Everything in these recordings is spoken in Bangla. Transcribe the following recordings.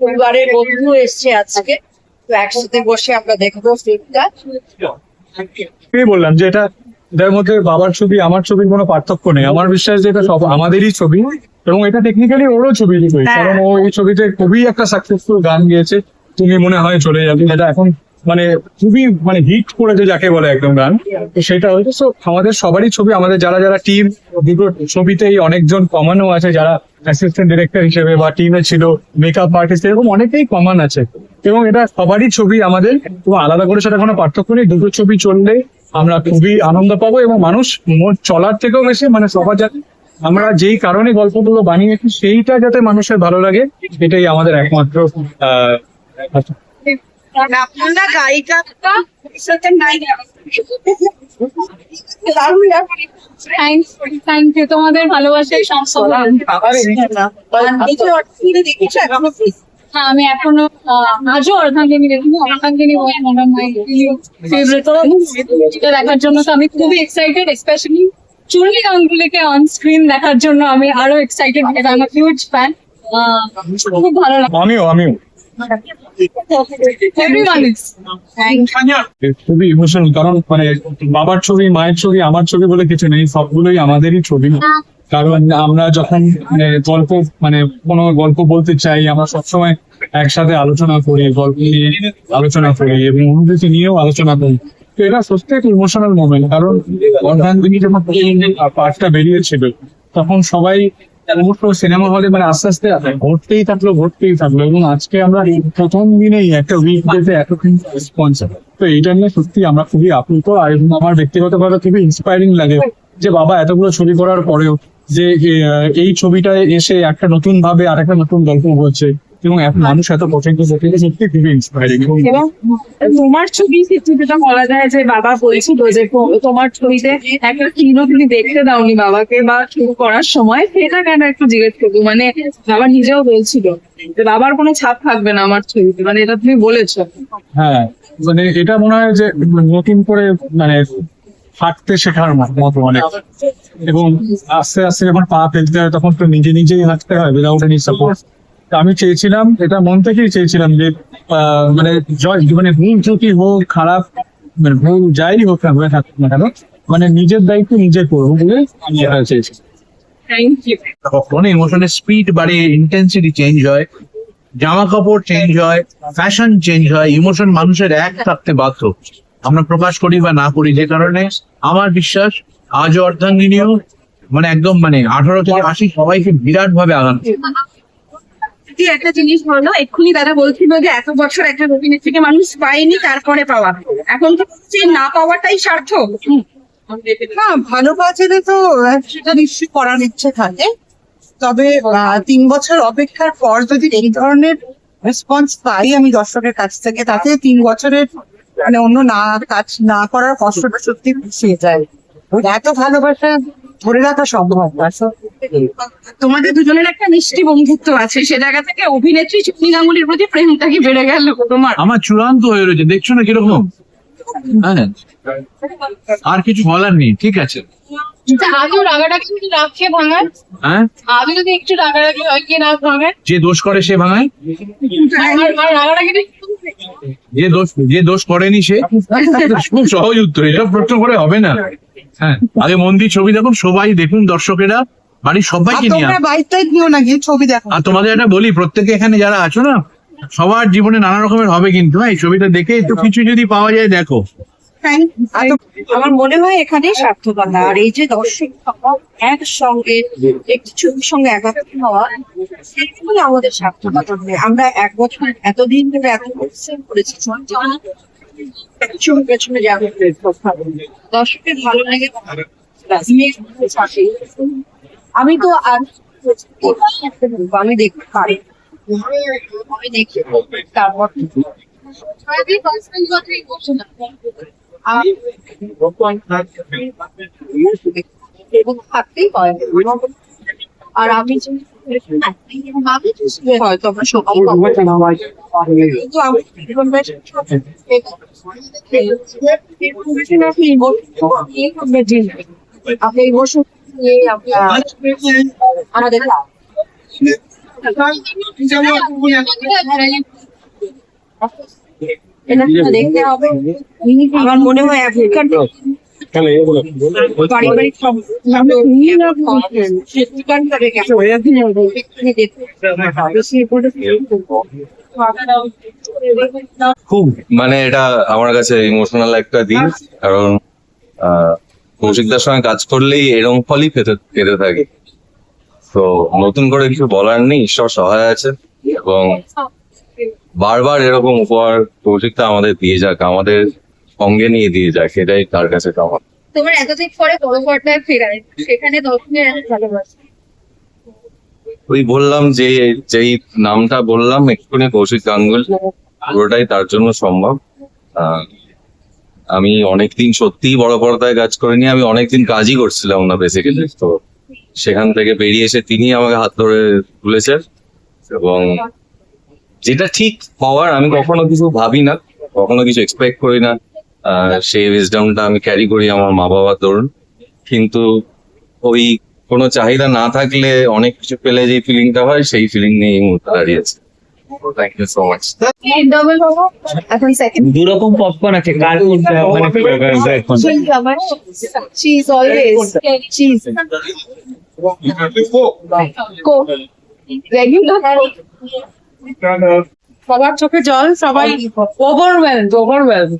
পরিবারের বন্ধু এসছে আজকে, তো একসাথে বসে আমরা দেখবো ফিল্মটা। বললাম যে এটা এটার মধ্যে বাবার ছবি আমার ছবির কোনো পার্থক্য নেই। আমার বিশ্বাস যে এটা সব আমাদেরই ছবি, এবং এটা টেকনিক্যালি ওরও ছবি, কারণ ও এই ছবিতে খুবই একটা সাকসেসফুল গান গেয়েছে, তুমি মনে হয় চলে যাবে, এটা এখন মানে খুবই মানে হিট করেছে যাকে বলে একদম গান। তো সেটা হয়েছে। তো আমাদের সবারই ছবি, আমাদের যারা যারা টিম, দুটো ছবিতেই অনেকজন কমানও আছে, যারা অ্যাসিস্ট্যান্ট ডিরেক্টর হিসেবে বা টিমে ছিল, মেকআপ আর্টিস্ট, এরকম অনেকেই কমান আছে, এবং এটা সবারই ছবি আমাদের। তো আলাদা করে সেটা কোনো পার্থক্য নেই, দুটো ছবি চললে আমরা খুবই আনন্দ পাবো, এবং মানুষ মোট চলার থেকেও বেশি মানে সবার যাতে আমরা যেই কারণে গল্পগুলো বানিয়েছি সেইটা যাতে মানুষের ভালো লাগে, এটাই আমাদের একমাত্র আপনারা গায়িকা থ্যাংক ইউ, তোমাদের ভালোবাসায় হ্যাঁ, আমি এখনো আজও অর্ধাঙ্গিনী দেখি, অর্ধাঙ্গিনী এটা দেখার জন্য তো আমি খুবই এক্সাইটেড, স্পেশালি চুন্নি গাঙ্গুলিকে অন স্ক্রিন দেখার জন্য আমি আরো এক্সাইটেড, আমি হিউজ ফ্যান, খুব ভালো লাগে। আমিও খুবই ইমোশনাল, কারণ মানে বাবার ছবি, মায়ের ছবি, আমার ছবি বলে কিছু নেই, সবগুলোই আমাদেরই ছবি। কারণ আমরা যখন গল্প মানে কোনো গল্প বলতে চাই, আমরা সবসময় একসাথে আলোচনা করি, গল্প নিয়ে আলোচনা করি এবং অনুভূতি নিয়েও আলোচনা করি। তো এটা সত্যি একটা ইমোশনাল মোমেন্ট, কারণ অর্ধাঙ্গিনী যখন পার্টটা বেরিয়েছিল তখন সবাই সমস্ত সিনেমা হলে মানে আস্তে আস্তে ঘটতেই থাকলো, এবং আজকে আমরা প্রথম দিনেই একটা উইক ডেতে এতক্ষণ রেসপন্স। তো এইটা নিয়ে সত্যি আমরা খুবই আপ্লুত, আর আমার ব্যক্তিগতভাবে খুবই ইন্সপায়ারিং লাগে যে বাবা এতগুলো ছবি করার পরেও যে এই ছবিটায় এসে একটা নতুন ভাবে আর একটা নতুন গল্প বলছে, এবং এখন মানুষ এত পছন্দ করছে, সত্যি খুবই ইন্সপায়ারিং। এবং তোমার ছবি যেটা বলা যায় যে বাবা বলছিল যে তোমার ছবিতে একটা চিহ্ন তুমি দেখতে দাওনি বাবাকে বা শুরু করার সময়, সেটা কেন একটু জিজ্ঞেস করবো, মানে বাবা নিজেও বলছিল যে বাবার কোনো ছাপ থাকবে না আমার ছবিতে, মানে এটা তুমি বলেছো। হ্যাঁ, মানে এটা মনে হয় যে নতুন করে মানে হাঁটতে শেখার মতো অনেক, এবং আস্তে আস্তে যখন পা ফেলতে হয় তখন তো নিজেই হাঁটতে হয় উইদাউট এনি সাপোর্ট। আমি চেয়েছিলাম, এটা মন থেকেই চেয়েছিলাম যে মানে মানে ভুল ত্রুটি হোক, খারাপ মানে ভুল যাই হোক না হয়ে থাকুক না কেন, মানে নিজের দায়িত্ব নিজে করবো বলে আমি এটা চেয়েছি। Thank you. কখনো ইমোশনের স্পিড বাড়ে, ইন্টেন্সিটি চেঞ্জ হয়, জামা কাপড় চেঞ্জ হয়, ফ্যাশন চেঞ্জ হয়, ইমোশন মানুষের এক থাকতে বাধ্য, আমরা প্রকাশ করি বা না করি। যে কারণে আমার বিশ্বাস আজও অর্ধাঙ্গিনীও মানে একদম মানে 18 থেকে 80 সবাইকে বিরাট ভাবে আঘাত। একটা জিনিস বলো, এক্ষুনি দাদা বলছিল যে এত বছর একটা অভিনেত্রীকে মানুষ পায়নি, তারপরে পাওয়া, এখন তো না পাওয়াটাই সার্থক। হ্যাঁ, ভালো বাজারে তো সেটা নিশ্চয়ই করার ইচ্ছে থাকে, তবে 3 বছর অপেক্ষার পর যদি এই ধরনের রেসপন্স পাই আমি দর্শকের কাছ থেকে, তাতে 3 বছরের মানে অন্য কাজ না করার কষ্টটা সত্যি পুষিয়ে যায়। এত ভালোবাসা ধরে রাখা সম্ভব না। তোমাদের দুজনের একটা মিষ্টি বন্ধুত্ব আছে, সে জায়গা থেকে অভিনেত্রী চুন্নি গাঙ্গুলির প্রতি প্রেমটা কি বেড়ে গেল তোমার? আমার চূড়ান্ত হয়ে রয়েছে, দেখছো না কিরকম। হ্যাঁ, আর কিছু বলার নেই, ঠিক আছে। আজও রাগাটাকে যদি রাগ খেয়ে ভাঙায়, হ্যাঁ, আজও যদি একটু রাগারাগি হয় কি রাগ ভাঙায়, যে দোষ করে সে ভাঙায়, আর রাগারাগি যে দোষ করেনি সে। খুব সহজ উত্তর, এটা প্রশ্ন করে হবে না। হ্যাঁ, আগে মন দিয়ে ছবি দেখুন, সবাই দেখুন, দর্শকেরা বাড়ির সবাইকে নিয়ে। তোমরা বাইকটাই নিও না গিয়ে ছবি দেখো। আর তোমাদের একটা বলি, প্রত্যেকে এখানে যারা আছো না, সবার জীবনে নানা রকমের হবে, কিন্তু এই ছবিটা দেখে একটু কিছু যদি পাওয়া যায় দেখো। আমার মনে হয় এখানেই সার্থকতা, আর এই যে দর্শক একসঙ্গে একটি ছবির সঙ্গে একাত্ম হওয়া, সেগুলো আমাদের সার্থকতা। আমরা 1 বছর এতদিন ধরে এত পরিশ্রম করেছি ছবির পেছনে যাবো, দর্শকের ভালো লেগে আমি তো আমি দেখতে পারি, আমি দেখি তারপর এবং থাকতেই হয়। আর আমি হয়তো আমরা সবাই কিন্তু আপনি ইমোশন আমাদের এটা দেখতে হবে। আমার মনে হয় এখনকার পারিবারিক খুব মানে এটা আমার কাছে ইমোশনাল একটা দিন, কারণ কৌশিকদার সঙ্গে কাজ করলেই এরকম ফলই পেতে থাকি। তো নতুন করে কিছু বলার নেই, ঈশ্বর সহায় আছে, এবং বারবার এরকম উপহার কৌশিকদা আমাদের দিয়ে যাক, আমাদের সঙ্গে নিয়ে দিয়ে যাক, সেটাই তার কাছে কামনা। তোমার এতদিন পরে বড় পর্দায় ফেরায়, সেখানে দর্শকের ভালোবাসা। ওই বললাম যে যেই নামটা বললাম এক্ষুনি, কৌশিক গাঙ্গুল, পুরোটাই তার জন্য সম্ভব। আমি অনেকদিন সত্যিই বড় পর্দায় কাজ করিনি, আমি অনেকদিন কাজই করছিলাম না বেসিক্যালি। তো সেখান থেকে বেরিয়ে এসে তিনি আমাকে হাত ধরে তুলেছেন, এবং যেটা ঠিক হওয়ার, আমি কখনো কিছু ভাবি না, কখনো কিছু এক্সপেক্ট করি না, সেই উইজডমটা আমি ক্যারি করি আমার মা বাবার দরুন। কিন্তু ওই কোনো চাহিদা না থাকলে অনেক কিছু পেলে যে ফিলিংটা হয়, সেই ফিলিং নিয়ে এই মুহূর্তে দাঁড়িয়েছে। Thank you so much. Double হবো এখন সেকেন্ড দু রকম পপকর্ন আছে, কার কোনটা মানে চিজ অলওয়েজ চিজ কো রেগুলার সবার চোখে জল, সবাই ওভারওয়েলড।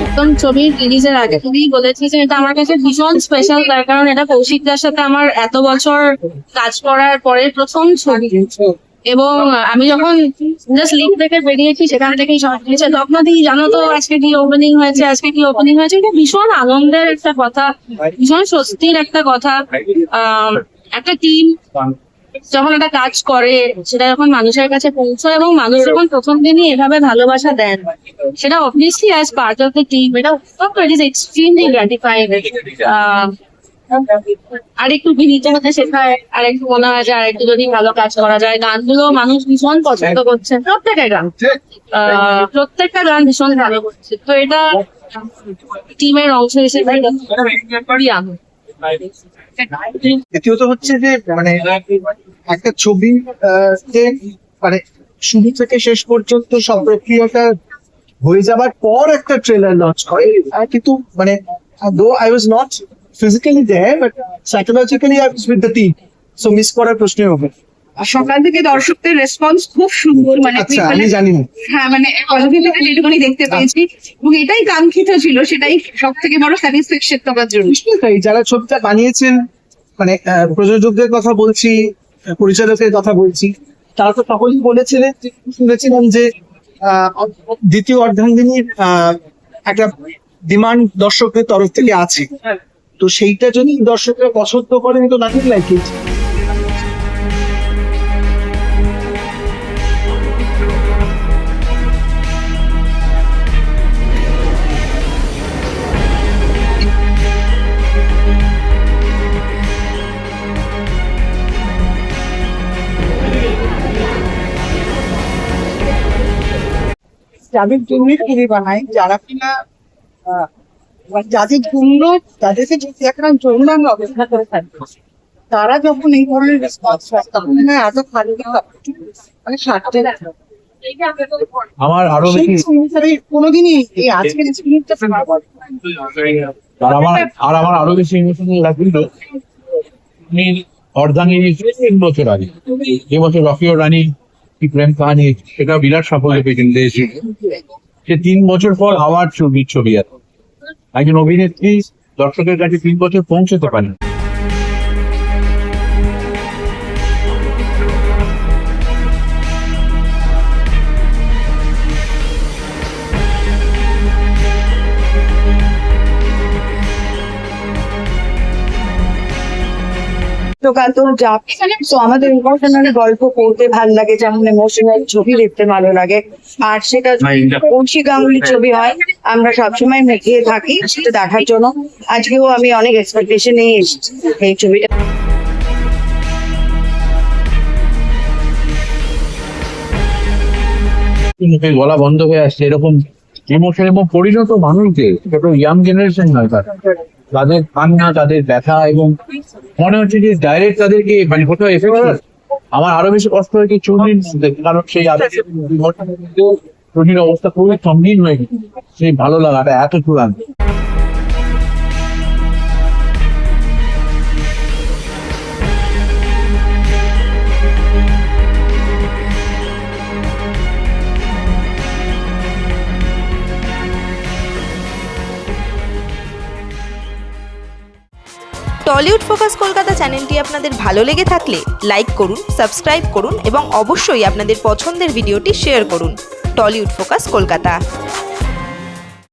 একদম ছবির রিলিজের আগে তুমি বলেছি যে এটা আমার কাছে ভীষণ স্পেশাল, তার কারণ এটা কৌশিকদার সাথে আমার এত বছর কাজ করার পরে প্রথম ছবি। এবং আমি যখন জাস্ট লিগ থেকে বেরিয়েছি, সেখান থেকেই সব কিছু তখন দিয়ে জানো তো আজকে কি ওপেনিং হয়েছে, আজকে কি ওপেনিং হয়েছে, এটা ভীষণ আনন্দের একটা কথা, ভীষণ স্বস্তির একটা কথা। একটা টিম যখন একটা কাজ করে, সেটা যখন মানুষের কাছে পৌঁছয় এবং মানুষ যখন প্রথম দিনই এভাবে ভালোবাসা দেন, সেটা obviously as part of the team এটা ইট ইজ এক্সট্রিমলি গ্র্যাটিফাইং। আর একটু বিনীত হতে শেখায়, আর একটু মনে হয় যে আর একটু যদি ভালো কাজ করা যায়। গানগুলো মানুষ ভীষণ পছন্দ করছে, প্রত্যেকটা গান ভীষণ ভালো করছে। তো এটা টিমের অংশ হিসেবে আনন্দ। দ্বিতীয়ত হচ্ছে যে মানে একটা ছবি মানে শুরু থেকে শেষ পর্যন্ত সব প্রক্রিয়াটা হয়ে যাবার পর একটা ট্রেলার লঞ্চ করে, কিন্তু মানে though I was not physically there, but psychologically I was with the team, so miss করার প্রশ্নই হবে। সকাল থেকে দর্শকদের রেসপন্স খুব সুন্দর, মানে আচ্ছা, আমি জানি না। হ্যাঁ মানে পজিটিভিটি যেটুকুনি দেখতে পেয়েছি, এবং এটাই কাঙ্ক্ষিত ছিল, সেটাই সব থেকে বড় স্যাটিসফ্যাকশন তোমার জন্য। নিশ্চয়ই তাই, যারা ছবিটা বানিয়েছেন, মানে প্রযোজকদের কথা বলছি, পরিচালকের কথা বলছি, তারা তো সকলেই বলেছিলেন, শুনেছিলাম যে দ্বিতীয় অর্ধাঙ্গিনীর একটা ডিমান্ড দর্শকদের তরফ থেকে আছে, তো সেইটা যদি দর্শকরা পছন্দ করেন তো নাথিং লাইক ইট। যাদের জন্য ছবি বানাই, যারা কিনা যাদের জন্য, যাদেরকে যদি একটা জন্য আমি অপেক্ষা করে থাকি, তারা যখন এই ধরনের রেসপন্স পায়, তখন না এত ভালো মানে স্বার্থে আমার আরো বেশি কোনোদিনই এই আজকের এক্সপিরিয়েন্সটা আমার আরো বেশি ইমোশনাল লাগছিল অর্ধাঙ্গিনী 3 বছর আগে। এবছর রফি ও রানী কি প্রেম কাহানি, সেটা বিরাট সাফল্য পেয়েছেন দেশ। সে 3 বছর পর আবার ছবি এত একজন অভিনেত্রী দর্শকের কাছে 3 বছর পৌঁছতে পারেন। সত্যকাতর যা তো আমাদের ইমোশনাল গল্প পড়তে ভালো লাগে, যেমন ইমোশনাল ছবি দেখতে ভালো লাগে। আর সেটা বংশী গাঙ্গুলির ছবি হয়, আমরা সবসময় মেঘিয়ে থাকি সেটা দেখার জন্য। আজকেও আমি অনেক এক্সপেকটেশন নিয়ে এসেছি এই ছবিটা। মুখে গলা বন্ধ হয়ে আসছে এরকম ইমোশন এবং পরিণত মানুষদের, ছোট ইয়াং জেনারেশন নয় তাদের কান্না, তাদের ব্যথা, এবং মনে হচ্ছে যে ডাইরেক্ট তাদেরকে মানে কোথাও এফেক্ট। আমার আরো বেশি কষ্ট হয়েছে চৌধুরীর মধ্যে, কারণ সেই চৌধুরীর অবস্থা খুবই সঙ্গীন হয়ে গেছে। সেই ভালো লাগাটা এত চূড়ান্ত। টলিউড ফোকাস কলকাতা চ্যানেলটি আপনাদের ভালো লেগে থাকলে লাইক করুন, সাবস্ক্রাইব করুন এবং অবশ্যই আপনাদের পছন্দের ভিডিওটি শেয়ার করুন। Tollywood focus Kolkata.